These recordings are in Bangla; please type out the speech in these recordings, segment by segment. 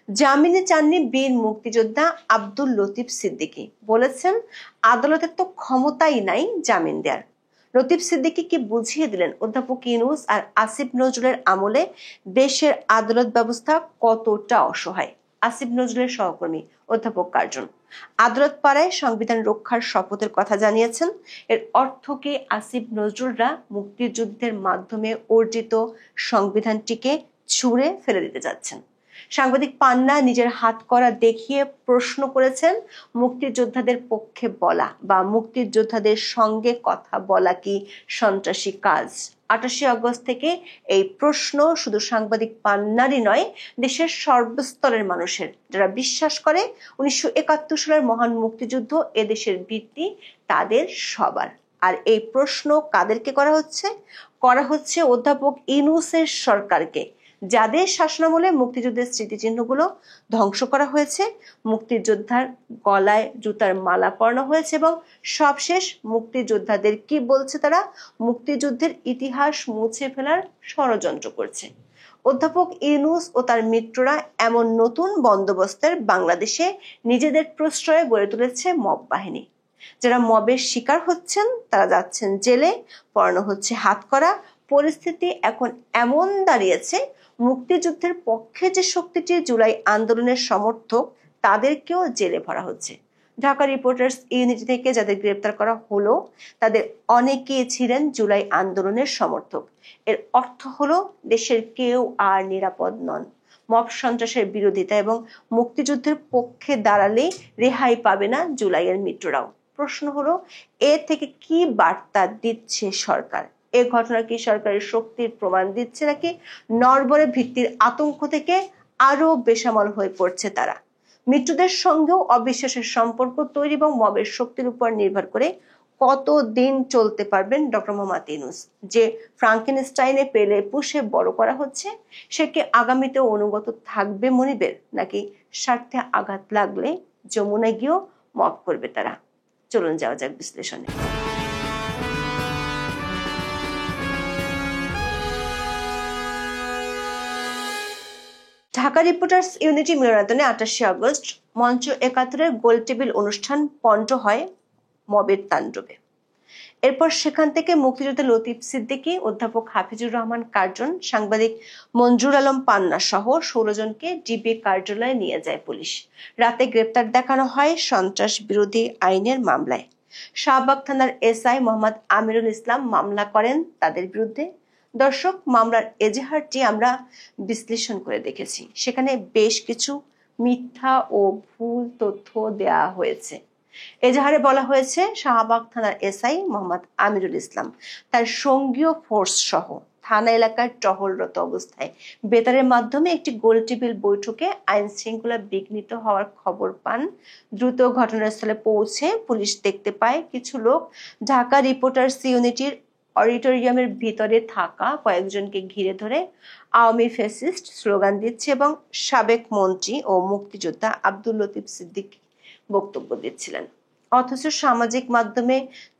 জামিনে চাননি বীর মুক্তিযোদ্ধা আব্দুল লতিফ সিদ্দিকী, বলেছেন আদালতের তো ক্ষমতাই নাই জামিন দেওয়ার। লতিফ সিদ্দিকী কি বুঝিয়ে দিলেন অধ্যাপক ইউনূস আর আসিফ নজরুলের আমলে দেশের আদালত ব্যবস্থা কতটা অসহায়। আসিফ নজরুলের সহকর্মী অধ্যাপক কার্জন আদালত পাড়ায় সংবিধান রক্ষার শপথের কথা জানিয়েছেন। এর অর্থ কি আসিফ নজরুলরা মুক্তিযুদ্ধের মাধ্যমে অর্জিত সংবিধানটিকে ছুঁড়ে ফেলে দিতে যাচ্ছেন? সাংবাদিক পান্না নিজের হাত করা দেখিয়ে প্রশ্ন করেছেন, মুক্তিযোদ্ধাদের পক্ষে বলা বা মুক্তিযোদ্ধাদের সঙ্গে কথা বলা কি সন্ত্রাসী কাজ? 28 আগস্ট থেকে এই প্রশ্ন শুধু সাংবাদিক পান্নারই নয়, দেশের সর্বস্তরের মানুষের, যারা বিশ্বাস করে 1971 সালের মহান মুক্তিযুদ্ধ এদেশের ভিত্তি, তাদের সবার। আর এই প্রশ্ন কাদেরকে করা হচ্ছে অধ্যাপক ইউনূসের সরকারকে, যাদের শাসনামলে মুক্তিযুদ্ধের স্মৃতিচিহ্নগুলো ধ্বংস করা হয়েছে, মুক্তিযোদ্ধার গলায় জুতার মালা পরানো হয়েছে এবং সবশেষ মুক্তিযোদ্ধাদের কি বলছে, তারা মুক্তিযুদ্ধের ইতিহাস মুছে ফেলার ষড়যন্ত্র করছে। অধ্যাপক ইউনূস ও তার মিত্ররা এমন নতুন বন্দোবস্তের বাংলাদেশে নিজেদের প্রশ্রয়ে গড়ে তুলেছে মব বাহিনী। যারা মবের শিকার হচ্ছেন তারা যাচ্ছেন জেলে, পড়ানো হচ্ছে হাতকড়া। পরিস্থিতি এখন এমন দাঁড়িয়েছে, মুক্তিযুদ্ধের পক্ষে যে শক্তিটি জুলাই আন্দোলনের সমর্থক, তাদেরকেও জেলে ভরা হচ্ছে। ঢাকা রিপোর্টার্স ইউনিটি থেকে যাদের গ্রেপ্তার করা হলো, তাদের অনেকেই ছিলেন জুলাই আন্দোলনের সমর্থক। এর অর্থ হলো দেশের কেউ আর নিরাপদ নন। মব সন্ত্রাসের বিরোধিতা এবং মুক্তিযুদ্ধের পক্ষে দাঁড়ালে রেহাই পাবে না জুলাইয়ের মিত্ররাও। প্রশ্ন হলো, এ থেকে কি বার্তা দিচ্ছে সরকার? এ ঘটনা কি সরকারের শক্তির প্রমাণ দিচ্ছে, নাকি নড়বড়ে ভিত্তির আতঙ্ক থেকে আরো বেসামাল হয়ে পড়ছে তারা? মিত্রদের সঙ্গেও অবিশ্বাসের সম্পর্ক তৈরি এবং মবের শক্তির উপর নির্ভর করে কতদিন চলতে পারবেন ডক্টর মোহাম্মদ ইউনূস? যে ফ্রাঙ্কেনস্টাইনে পেলে পুষে বড় করা হচ্ছে, সে কি আগামীতে অনুগত থাকবে মনিবের, নাকি স্বার্থে আঘাত লাগলে যমুনায় গিয়েও মব করবে তারা? চলুন যাওয়া যাক বিশ্লেষণে। ঢাকা রিপোর্টার্স ইউনিটি মিলনায়তনে 28 আগস্ট মঞ্চ 71-এর গোল টেবিল অনুষ্ঠান পণ্ড হয় মবের তাণ্ডবে। এরপর সেখান থেকে মুক্তিযোদ্ধা লতিফ সিদ্দিকী, অধ্যাপক হাফিজুর রহমান কার্জন, সাংবাদিক মঞ্জুর আলম পান্না সহ 16 জনকে ডিবি কার্যালয়ে নিয়ে যায় পুলিশ। রাতে গ্রেপ্তার দেখানো হয় সন্ত্রাস বিরোধী আইনের মামলায়। শাহবাগ থানার এসআই মোহাম্মদ আমিরুল ইসলাম মামলা করেন তাদের বিরুদ্ধে। দর্শক, মামলার এজাহারটি আমরা বিশ্লেষণ করে দেখেছি। সেখানে বেশ কিছু মিথ্যা ও ভুল তথ্য দেয়া হয়েছে। এজাহারে বলা হয়েছে, শাহবাগ থানার এসআই মোহাম্মদ আমিরুল ইসলাম তার সঙ্গীয় ফোর্স সহ থানা এলাকায় টহলরত অবস্থায় বেতারের মাধ্যমে একটি গোল টেবিল বৈঠকে আইন শৃঙ্খলা বিঘ্নিত হওয়ার খবর পান। দ্রুত ঘটনাস্থলে পৌঁছে পুলিশ দেখতে পায় কিছু লোক ঢাকা রিপোর্টার্স ইউনিটির অডিটোরিয়ামের ভিতরে থাকা কয়েকজনকে ঘিরে ধরে আওয়ামী ফ্যাসিস্ট স্লোগান দিচ্ছে এবং সাবেক মন্ত্রী ও মুক্তিযোদ্ধা আব্দুল লতিফ সিদ্দিকী বক্তব্য দিচ্ছিলেন। অথচ সামাজিক মাধ্যমে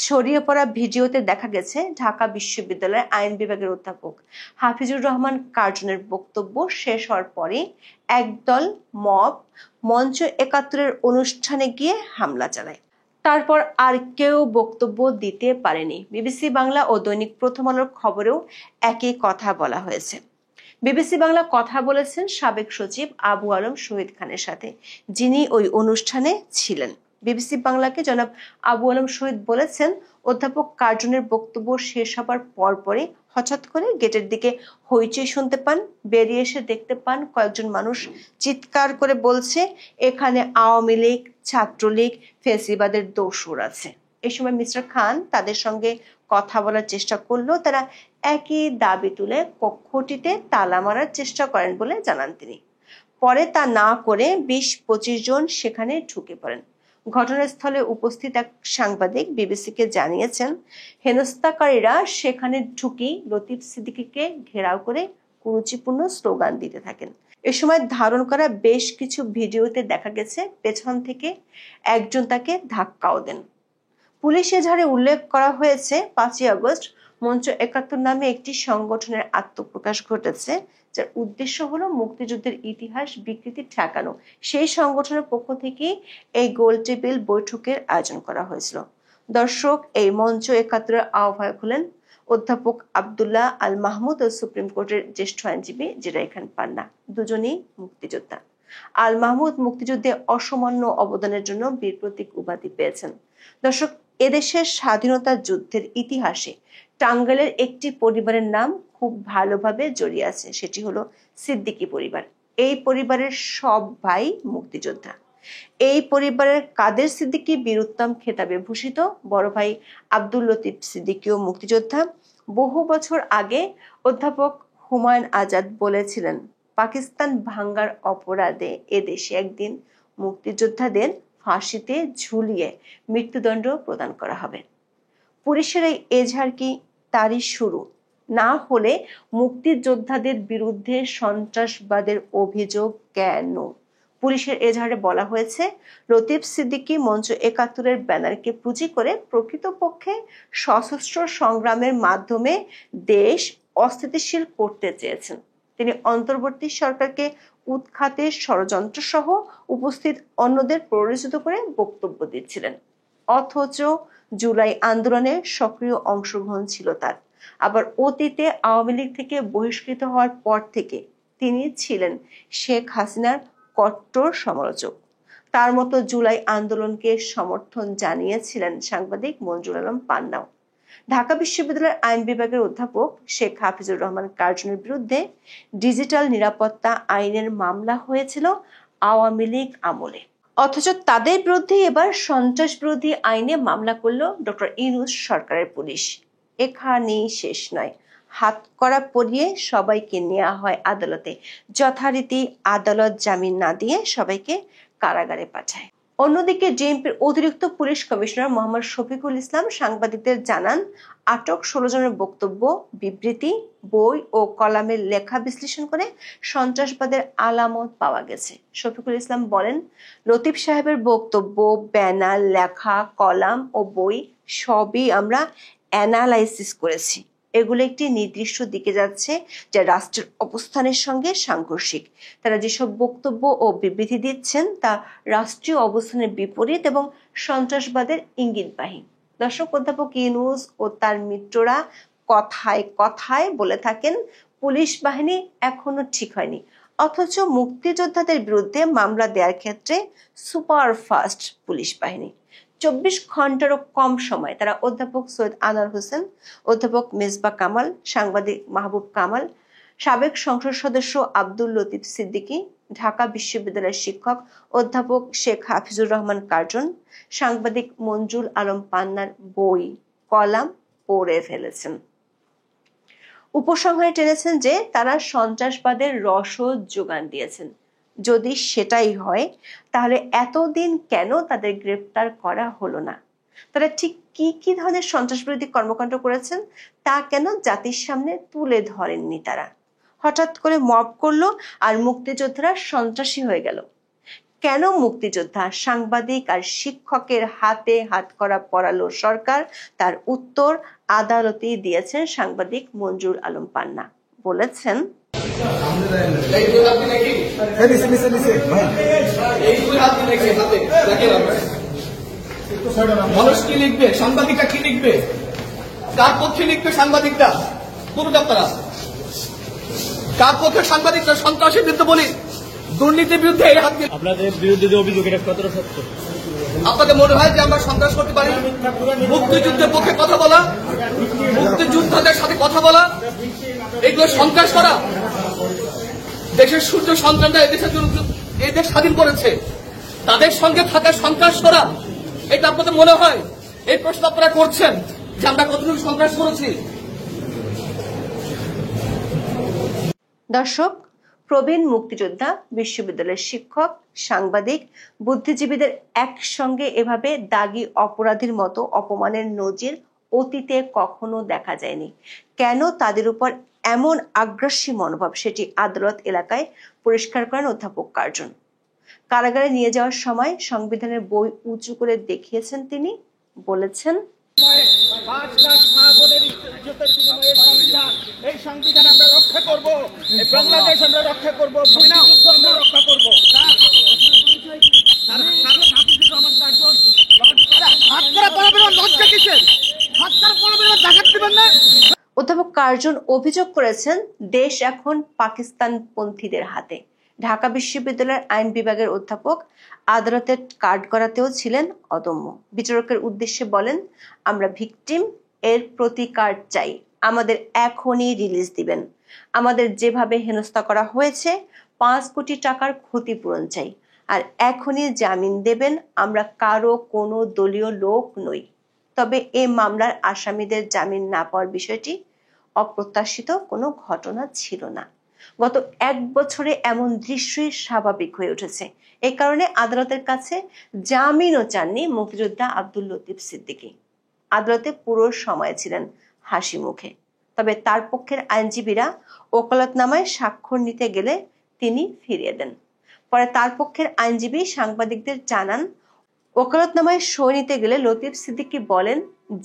ছড়িয়ে পড়া ভিডিওতে দেখা গেছে ঢাকা বিশ্ববিদ্যালয়ের আইন বিভাগের অধ্যাপক হাফিজুর রহমান কার্জনের বক্তব্য শেষ হওয়ার পরে একদল মব মঞ্চ 71-এর অনুষ্ঠানে গিয়ে হামলা চালায়। তারপর আর কেউ বক্তব্য দিতে পারেনি। বিবিসি বাংলা ও দৈনিক প্রথম আলোর খবরেও একই কথা বলা হয়েছে। বিবিসি বাংলা কথা বলেছেন সাবেক সচিব আবু আলম শহীদ খানের সাথে, যিনি ওই অনুষ্ঠানে ছিলেন। বিবিসি বাংলাকে জনাব আবু আলম শহীদ বলেছেন, অধ্যাপক কার্জনের বক্তব্য শেষ হবার পরপরই হঠাৎ করে গেটের দিকে হইচই শুনতে পান। বেরিয়ে এসে দেখতে পান কয়েকজন মানুষ চিৎকার করে বলছে, এখানে আওয়ামী লীগ, ছাত্রলীগ, ফ্যাসিবাদের দোসর আছে। এই সময় মিস্টার খান তাদের সঙ্গে কথা বলার চেষ্টা করলেও তারা একই দাবি তুলে কক্ষটিতে তালা মারার চেষ্টা করেন বলে জানান তিনি। পরে তা না করে 20-25 জন সেখানে ঢুকে পড়েন। ঘটনাস্থলে উপস্থিত এক সাংবাদিক বিবিসিকে জানিয়েছেন, হেনস্থাকারীরা সেখানে ঢুকি লতিফ সিদ্দিকীকে ঘেরাও করে কুরুচিপূর্ণ স্লোগান দিতে থাকেন। এ সময় ধারণ করা বেশ কিছু ভিডিওতে দেখা গেছে পেছন থেকে একজন তাকে ধাক্কাও দেন। পুলিশ এজাহারে উল্লেখ করা হয়েছে, 5 আগস্ট মঞ্চ 71 নামে একটি সংগঠনের আত্মপ্রকাশ ঘটেছে, যার উদ্দেশ্য হলো মুক্তিযুদ্ধের ইতিহাস বিকৃতি ঠেকানো। সেই সংগঠনের পক্ষ থেকে এই গোল টেবিল বৈঠকের আয়োজন করা হয়েছিল। দর্শক, এই মঞ্চ ৭১-এর আহ্বায়ক হলেন অধ্যাপক আব্দুল্লাহ আল মাহমুদ ও সুপ্রিম কোর্টের জ্যেষ্ঠ আইনজীবী জিরাই খান পান্না, দুজনেই মুক্তিযোদ্ধা। আল মাহমুদ মুক্তিযুদ্ধে অসামান্য অবদানের জন্য বীর প্রতীক উপাধি পেয়েছেন। দর্শক, এদেশের স্বাধীনতা যুদ্ধের ইতিহাসে টাঙ্গাইলের একটি পরিবারের নাম খুব ভালোভাবে জড়িয়ে আছে, সেটি হলো সিদ্দিকী পরিবার। এই পরিবারের সব ভাই মুক্তিযোদ্ধা। এই পরিবারের কাদের সিদ্দিকী বীর উত্তম খেতাবে ভূষিত, বড় ভাই আব্দুল লতিফ সিদ্দিকীও মুক্তিযোদ্ধা। বহু বছর আগে অধ্যাপক হুমায়ুন আজাদ বলেছিলেন, পাকিস্তান ভাঙ্গার অপরাধে এদেশে একদিন মুক্তিযোদ্ধাদের ফাঁসিতে ঝুলিয়ে মৃত্যুদণ্ড প্রদান করা হবে। পুলিশের এই এজাহার কি তারই শুরু? না হলে মুক্তিযোদ্ধাদের বিরুদ্ধে সন্ত্রাসবাদের অভিযোগ কেন? পুলিশের এজাহারে বলা হয়েছে, লতিফ সিদ্দিকী মঞ্চ ৭১-এর ব্যানারকে পুঁজি করে প্রকৃতপক্ষে সশস্ত্র সংগ্রামের মাধ্যমে দেশ অস্থিতিশীল করতে চেয়েছেন। তিনি অন্তর্বর্তী সরকারকে উৎখাতে ষড়যন্ত্র সহ উপস্থিত অন্যদের প্ররোচিত করে বক্তব্য দিচ্ছিলেন। অথচ জুলাই আন্দোলনে সক্রিয় অংশগ্রহণ ছিল তার। আবার অতীতে আওয়ামী লীগ থেকে বহিষ্কৃত হওয়ার পর থেকে তিনি ছিলেন শেখ হাসিনার কট্টর সমালোচক। তার মতো জুলাই আন্দোলনকে সমর্থন জানিয়েছিলেন সাংবাদিক মঞ্জুর আলম পান্নাও। ঢাকা বিশ্ববিদ্যালয়ের আইন বিভাগের অধ্যাপক শেখ হাফিজুর রহমান কার্জনের বিরুদ্ধে ডিজিটাল নিরাপত্তা আইনের মামলা হয়েছিল আওয়ামী লীগ আমলে। অথচ তাদের বিরুদ্ধে এবার সন্ত্রাস বিরোধী আইনে মামলা করল ডক্টর ইউনূস সরকারের পুলিশ। এখানেই শেষ নয়, হাতকড়া পরিয়ে সবাইকে নেওয়া হয় আদালতে। যথারীতি আদালত জামিন না দিয়ে সবাইকে কারাগারে পাঠায়। অন্যদিকে জেএমপির অতিরিক্ত পুলিশ কমিশনার মোহাম্মদ শফিকুল ইসলাম সাংবাদিকদের জানান, আটক ১৬ জনের বক্তব্য, বিবৃতি, বই ও কলামের লেখা বিশ্লেষণ করে সন্ত্রাসবাদের আলামত পাওয়া গেছে। শফিকুল ইসলাম বলেন, লতিফ সাহেবের বক্তব্য, ব্যানার, লেখা, কলাম ও বই সবই আমরা অ্যানালাইসিস করেছি। এগুলো একটি নির্দিষ্ট দিকে যাচ্ছে যা রাষ্ট্রের অবস্থানের সঙ্গে সাংঘর্ষিক। তারা যেসব বক্তব্য ও বিবৃতি দিচ্ছেন তা রাষ্ট্রীয় অবস্থানের বিপরীত এবং সন্ত্রাসবাদের ইঙ্গিতবাহী। দর্শক, অধ্যাপক ইউনূস ও তার মিত্ররা কথায় কথায় বলে থাকেন পুলিশ বাহিনী এখনো ঠিক হয়নি, অথচ মুক্তিযোদ্ধাদের বিরুদ্ধে মামলা দেওয়ার ক্ষেত্রে সুপারফাস্ট পুলিশ বাহিনী। ২৪ ঘন্টারও কম সময় তারা অধ্যাপক সৈয়দ আনোয়ার হোসেন, অধ্যাপক মেজবা কামাল, সাংবাদিক মাহবুব কামাল, সাবেক সংসদ সদস্য আব্দুল লতিফ সিদ্দিকী, ঢাকা বিশ্ববিদ্যালয়ের শিক্ষক অধ্যাপক শেখ হাফিজুর রহমান কার্জন, সাংবাদিক মঞ্জুর আলম পান্নার বই কলাম পড়ে ফেলেছেন। উপসংহারে টেনেছেন যে তারা সন্ত্রাসবাদের রসদ যোগান দিয়েছেন। যদি সেটাই হয়, তাহলে এতদিন কেন তাদের গ্রেপ্তার করা হলো না? তারা ঠিক কি কি ধরনের সন্ত্রাসবিরোধী কর্মকাণ্ড করেছেন তা কেন জাতির সামনে তুলে ধরেননি তারা? হঠাৎ করে মব করলো আর মুক্তিযোদ্ধারা সন্ত্রাসী হয়ে গেল। কেন মুক্তিযোদ্ধা, সাংবাদিক আর শিক্ষকের হাতে হাতকড়া পরালো সরকার? তার উত্তর আদালতেই দিয়েছেন সাংবাদিক মঞ্জুর আলম পান্না। বলেছেন, মানুষ কি লিখবে, সাংবাদিকরা কি লিখবে, কার পক্ষে লিখবে সাংবাদিকরা? পুরোটা তারা কার পক্ষে সাংবাদিকরা? সন্ত্রাসের বিরুদ্ধে বলি, দুর্নীতির বিরুদ্ধে এই হাত। আপনাদের বিরুদ্ধে যে অভিযোগ, এটা কতটা সত্য? আপনাদের মনে হয় যে আমরা সন্ত্রাস করতে পারি? মুক্তিযুদ্ধের পক্ষে কথা বলা, মুক্তিযোদ্ধাদের সাথে কথা বলা, এগুলো সন্ত্রাস করা? দেশের সূর্য সন্তানরা এদেশের জন্য এই দেশ স্বাধীন করেছে, তাদের সঙ্গে থাকা সন্ত্রাস করা, এটা আপনাদের মনে হয়? এই প্রশ্ন আপনারা করছেন যে আমরা কতটুকু সন্ত্রাস করেছি? দর্শক, প্রবীণ মুক্তিযোদ্ধা, বিশ্ববিদ্যালয়ের শিক্ষক, সাংবাদিক, বুদ্ধিজীবীদের একসঙ্গে এভাবে দাগী অপরাধীর মতো অপমানের নজির অতীতে কখনো দেখা যায়নি। কেন তাদের উপর এমন আগ্রাসী মনোভাব, সেটি আদালত এলাকায় পরিষ্কার করেন অধ্যাপক কার্জন। কারাগারে নিয়ে যাওয়ার সময় সংবিধানের বই উঁচু করে দেখিয়েছেন তিনি। বলেছেন, 5 লাখ মা বোনের ইজ্জতের বিনিময়ে সংবিধান, এই সংবিধান আমরা রক্ষা করব, এই বাংলাদেশ আমরা রক্ষা করব, মুক্তিযুদ্ধ আমরা রক্ষা করব। অধ্যাপক কার্জন অভিযোগ করেছেন দেশ এখন পাকিস্তানপন্থীদের হাতে। ঢাকা বিশ্ববিদ্যালয়ের আইন বিভাগের অধ্যাপক আদালতের কার্ড করাতেও ছিলেন অদম্য। বিচারকের উদ্দেশ্যে বলেন, আমরা ভিকটিম, এর প্রতিকার চাই, আমাদের এখনই রিলিজ দিবেন। আমাদের যেভাবে হেনস্থা করা হয়েছে 5 কোটি টাকার ক্ষতিপূরণ চাই, আর এখনই জামিন দেবেন। আমরা কারো কোনো দলীয় লোক নই। তবে এই মামলার আসামিদের জামিন না পাওয়ার বিষয়টি অপ্রত্যাশিত কোনো ঘটনা ছিল না। গত 1 বছরে এমন দৃশ্যই স্বাভাবিক হয়ে উঠেছে। এই কারণে আদালতের কাছে জামিনও চাননি মুক্তিযোদ্ধা আব্দুল লতিফ সিদ্দিকী। আদালতে পুরো সময় ছিলেন হাসি মুখে। তবে তার পক্ষের আইনজীবীরা ওকালতনামায় স্বাক্ষর নিতে গেলে তিনি ফিরিয়ে দেন। পরে তার পক্ষের আইনজীবী সাংবাদিকদের জানান, ওকালতনামায় সই নিতে গেলে লতিফ সিদ্দিকী বলেন,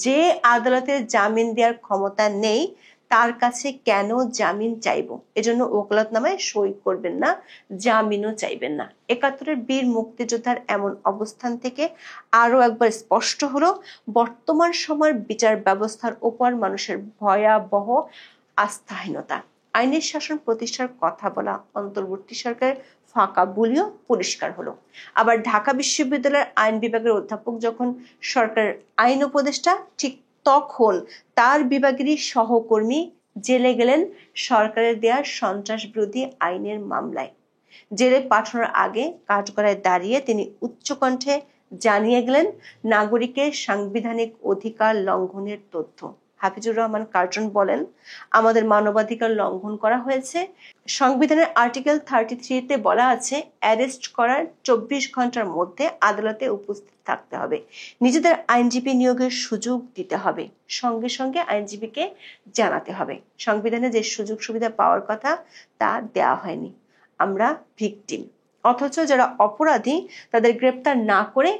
যে আদালতের জামিন দেওয়ার ক্ষমতা নেই তার কাছে কেন জামিন চাইবো, এজন্য ওকালতনামায় সই করবেন না, জামিনও চাইবেন না। 71-এর বীর মুক্তিযোদ্ধার এমন অবস্থান থেকে আরো একবার স্পষ্ট হলো বর্তমান সময়ের বিচার ব্যবস্থার উপর মানুষের ভয়াবহ আস্থাহীনতা। আইনের শাসন প্রতিষ্ঠার কথা বলা অন্তর্বর্তী সরকারের ফাঁকা বলিও পরিষ্কার হলো। আবার ঢাকা বিশ্ববিদ্যালয়ের আইন বিভাগের অধ্যাপক যখন সরকারের আইন উপদেষ্টা, ঠিক তখন তার বিভাগেরই সহকর্মী জেলে গেলেন সরকারের দেয়া সন্ত্রাস বিরোধী আইনের মামলায়। জেলে পাঠানোর আগে কাঠগড়ায় দাঁড়িয়ে তিনি উচ্চকণ্ঠে জানিয়ে গেলেন নাগরিকের সাংবিধানিক অধিকার লঙ্ঘনের তথ্য। হাফিজুর রহমান কার্জন বলেন, আমাদের মানবাধিকার লঙ্ঘন করা হয়েছে। সংবিধানের আর্টিকেল 33-তে বলা আছে, অ্যারেস্ট করার 24 ঘন্টার মধ্যে আদালতে উপস্থিত থাকতে হবে, নিজেদের আইনজীবী নিয়োগের সুযোগ দিতে হবে, সঙ্গে সঙ্গে আইনজীবীকে জানাতে হবে। সংবিধানে যে সুযোগ সুবিধা পাওয়ার কথা তা দেওয়া হয়নি। আমরা ভিকটিম, অথচ যারা অপরাধী তাদের গ্রেপ্তার না করে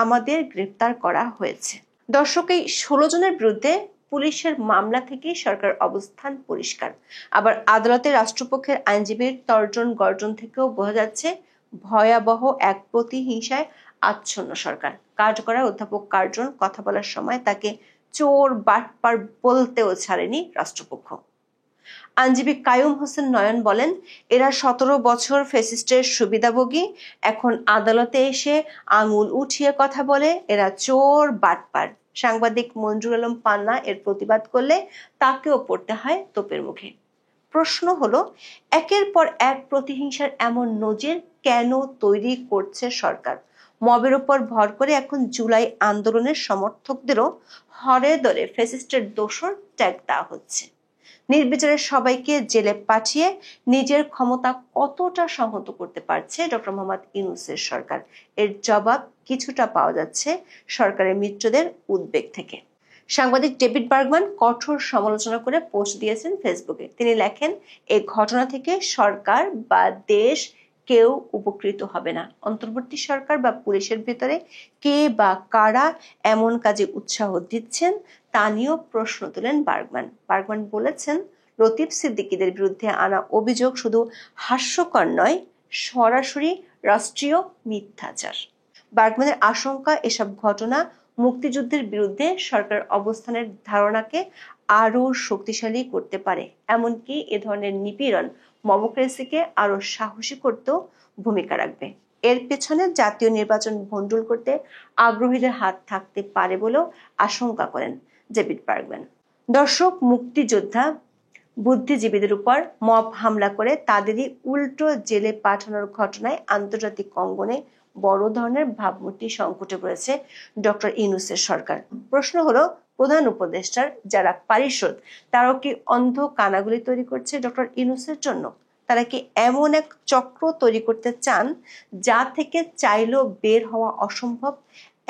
আমাদের গ্রেপ্তার করা হয়েছে। দর্শক, এই 16 জনের বিরুদ্ধে পুলিশের মামলা থেকে সরকার অবস্থান পরিষ্কার। আবার আদালতে রাষ্ট্রপক্ষের আইনজীবীর তর্জন গর্জন থেকেও বোঝা যাচ্ছে ভয়াবহ এক প্রতিহিংসায় আচ্ছন্ন সরকার। কাঠগড়ায় অধ্যাপক কার্জন কথা বলার সময় তাকে চোর বাটপার বলতেও ছাড়েনি রাষ্ট্রপক্ষ। আইনজীবী কায়ুম হোসেন নয়ন বলেন, এরা 17 বছর ফ্যাসিস্টের সুবিধাভোগী, এখন আদালতে এসে আঙুল উঠিয়ে কথা বলে, এরা চোর বাটপার। সাংবাদিক মঞ্জুর আলম পান্না এর প্রতিবাদ করলে তাকেও পড়তে হয় তোপের মুখে। প্রশ্ন হলো, একের পর এক প্রতিহিংসার এমন নজির কেন তৈরি করছে সরকার? মবের উপর ভর করে এখন জুলাই আন্দোলনের সমর্থকদেরও হরে দরে ফ্যাসিস্টের দোসর ট্যাগ দেওয়া হচ্ছে। নির্বিচারে সবাইকে জেলে পাঠিয়ে নিজের ক্ষমতা কতটা সংহত করতে পারছে ডক্টর মোহাম্মদ ইউনূসের সরকার? এর জবাব কিছুটা পাওয়া যাচ্ছে সরকারের মিত্রদের উদ্বেগ থেকে। সাংবাদিক ডেভিড বার্গম্যান কঠোর সমালোচনা করে পোস্ট দিয়েছেন ফেসবুকে। তিনি লেখেন, এই ঘটনা থেকে সরকার বা দেশ কেউ উপকৃত হবে না। অন্তর্বর্তী সরকার বা পুলিশের ভিতরে কে বা কারা এমন কাজে উৎসাহ দিচ্ছেন তা নিয়েও প্রশ্ন তোলেন বার্গম্যান বলেছেন, লতিফ সিদ্দিকীদের বিরুদ্ধে আনা অভিযোগ শুধু হাস্যকর নয়, সরাসরি রাষ্ট্রীয় মিথ্যাচার। বার্গম্যানের আশঙ্কা, এসব ঘটনা মুক্তিযুদ্ধের বিরুদ্ধে সরকার অবস্থানের ধারণাকে আরো শক্তিশালী করতে পারে। এমনকি এ ধরনের নিপীড়ন মমক্রেসিকে আরো সাহসী করতেও ভূমিকা রাখবে। এর পেছনে জাতীয় নির্বাচন ভণ্ডুল করতে আগ্রহীদের হাত থাকতে পারে বলেও আশঙ্কা করেন ডেভিড বার্গম্যান। দর্শক, মুক্তিযোদ্ধা বুদ্ধিজীবীদের উপর মব হামলা করে তাদেরই উল্টো জেলে পাঠানোর ঘটনায় আন্তর্জাতিক অঙ্গনে বড় ধরনের ভাবমূর্তি সংকটে পড়েছে ডক্টর ইউনূসের সরকার। প্রশ্ন হলো, প্রধান উপদেষ্টার যারা পারিষদ তারাও কি অন্ধ কানাগুলি তৈরি করছে ডক্টর ইউনূসের জন্য? তারা কি এমন এক চক্র তৈরি করতে চান যা থেকে চাইলেও বের হওয়া অসম্ভব?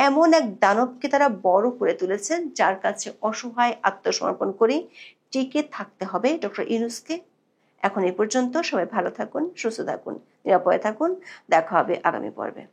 এমন এক দানবকে তারা বড় করে তুলেছেন যার কাছে অসহায় আত্মসমর্পণ করে টিকে থাকতে হবে ডক্টর ইউনূসকে। এখন এই পর্যন্ত। সবাই ভালো থাকুন, সুস্থ থাকুন, নিরাপদে থাকুন। দেখা হবে আগামী পর্বে।